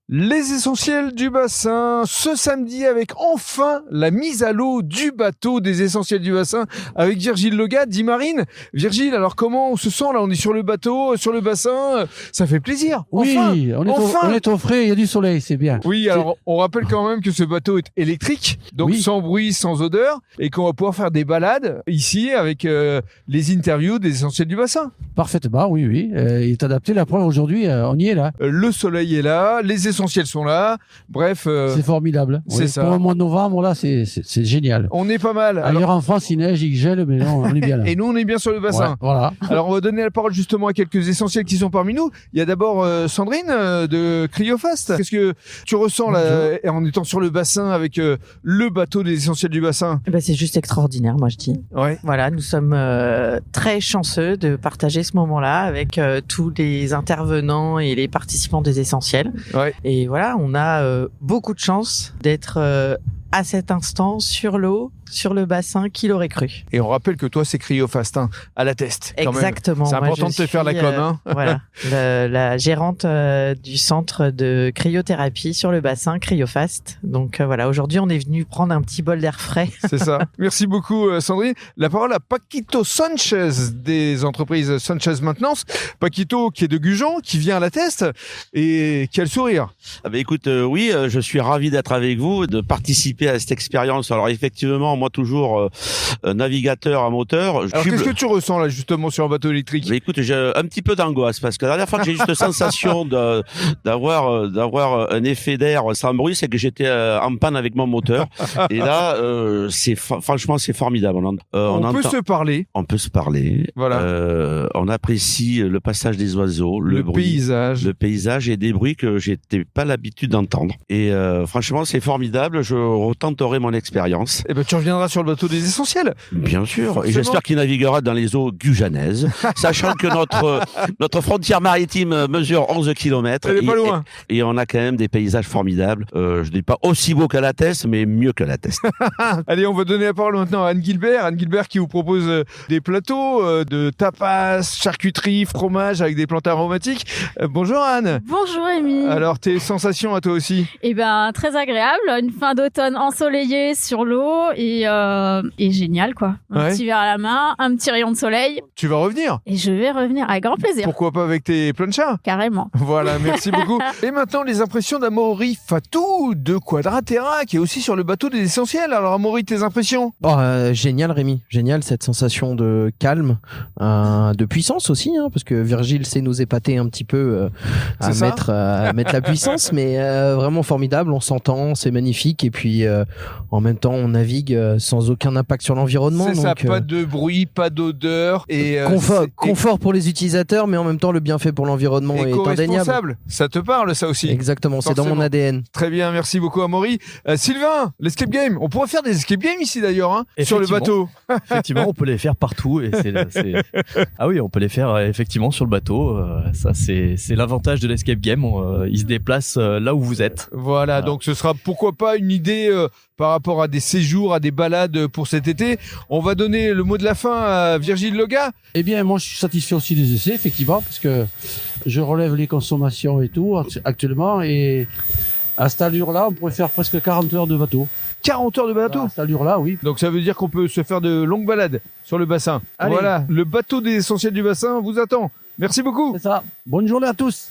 Les essentiels du bassin, ce samedi avec enfin la mise à l'eau du bateau des essentiels du bassin avec Virgile Legat d'Imarine. Virgile, alors comment on se sent là? On est sur le bateau, sur le bassin, ça fait plaisir. Enfin, Oui, on est au frais, il y a du soleil, c'est bien. Oui, alors on rappelle quand même que ce bateau est électrique, donc Oui. sans bruit, sans odeur, et qu'on va pouvoir faire des balades ici avec les interviews des essentiels du bassin. Parfaitement, oui. Il est adapté, la preuve aujourd'hui, on y est là. Le soleil est là, les essentiels sont là, bref... C'est formidable. c'est Oui, ça. Pour le mois de novembre, là, c'est génial. On est pas mal. Ailleurs en France, il neige, il gèle, mais non, on est bien là. Et nous, on est bien sur le bassin. Ouais, voilà. Alors, on va donner la parole justement à quelques essentiels qui sont parmi nous. Il y a d'abord Sandrine de CryoFast. Qu'est-ce que tu ressens là en étant sur le bassin avec le bateau des essentiels du bassin? Eh ben, c'est juste extraordinaire, moi je dis. Ouais. Voilà, nous sommes très chanceux de partager ce moment-là avec tous les intervenants et les participants des essentiels. Ouais. Et voilà, on a beaucoup de chance d'être à cet instant sur l'eau, sur le bassin, qui l'aurait cru. Et on rappelle que toi, c'est CryoFast, hein, à la test. Quand même. Exactement. C'est Moi, important de je te faire la suis, com. Hein. Voilà, la gérante du centre de cryothérapie sur le bassin CryoFast. Donc voilà, aujourd'hui, on est venu prendre un petit bol d'air frais. C'est ça. Merci beaucoup, Sandrine. La parole à Paquito Sanchez des entreprises Sanchez Maintenance. Paquito qui est de Gujan, qui vient à la test. Et quel sourire. Ah bah écoute, oui, je suis ravi d'être avec vous, de participer à cette expérience. Alors effectivement, moi toujours navigateur à moteur. Alors qu'est-ce que tu ressens là justement sur un bateau électrique? Mais écoute, j'ai un petit peu d'angoisse parce que la dernière fois que j'ai eu cette sensation d'avoir un effet d'air sans bruit, c'est que j'étais en panne avec mon moteur. Et là, franchement, c'est formidable. On peut se parler. On peut se parler. Voilà. On apprécie le passage des oiseaux, le bruit, le paysage et des bruits que j'étais pas l'habitude d'entendre. Et franchement, c'est formidable. Je retenterai mon expérience. Eh ben, tu reviendras sur le bateau des essentiels. Bien sûr. Forcément. Et j'espère qu'il naviguera dans les eaux gujanaises, sachant que notre frontière maritime mesure 11 km. Elle est pas loin. Et on a quand même des paysages formidables. Je dis pas aussi beau qu'à la Teste, mais mieux que la Teste. Allez, on va donner la parole maintenant à Anne Gilbert. Anne Gilbert qui vous propose des plateaux de tapas, charcuterie, fromage avec des plantes aromatiques. Bonjour Anne. Bonjour Rémi. Alors, tes sensations à toi aussi? Eh ben, très agréable. Une fin d'automne ensoleillée sur l'eau et génial, quoi. Un petit verre à la main, un petit rayon de soleil. Tu vas revenir? Et je vais revenir avec grand plaisir. Pourquoi pas avec tes planchas? Carrément. Voilà, merci beaucoup. Et maintenant, les impressions d'Amaury Fatou de Quadraterra, qui est aussi sur le bateau des essentiels. Alors, Amaury, tes impressions? Génial, Rémi. Génial, cette sensation de calme, de puissance aussi, hein, parce que Virgile sait nous épater un petit peu à mettre la puissance, mais vraiment formidable. On s'entend, c'est magnifique. Et puis, en même temps, on navigue sans aucun impact sur l'environnement. C'est ça, donc, pas de bruit, pas d'odeur. Et confort pour les utilisateurs, mais en même temps, le bienfait pour l'environnement est indéniable. Ça te parle, ça aussi? Exactement, c'est dans mon ADN. Très bien, merci beaucoup Amaury. Sylvain, l'escape game. On pourrait faire des escape games ici d'ailleurs, hein, sur le bateau. Effectivement, on peut les faire partout. Et Ah oui, on peut les faire effectivement sur le bateau. Ça, c'est l'avantage de l'escape game. Il se déplace là où vous êtes. Voilà, donc ce sera pourquoi pas une idée par rapport à des séjours, à des balades pour cet été. On va donner le mot de la fin à Virgile Legat. Eh bien, moi, je suis satisfait aussi des essais, effectivement, parce que je relève les consommations et tout actuellement. Et à cette allure-là, on pourrait faire presque 40 heures de bateau. 40 heures de bateau? À cette allure-là, oui. Donc ça veut dire qu'on peut se faire de longues balades sur le bassin. Allez. Voilà, le bateau des essentiels du bassin vous attend. Merci beaucoup. C'est ça. Bonne journée à tous.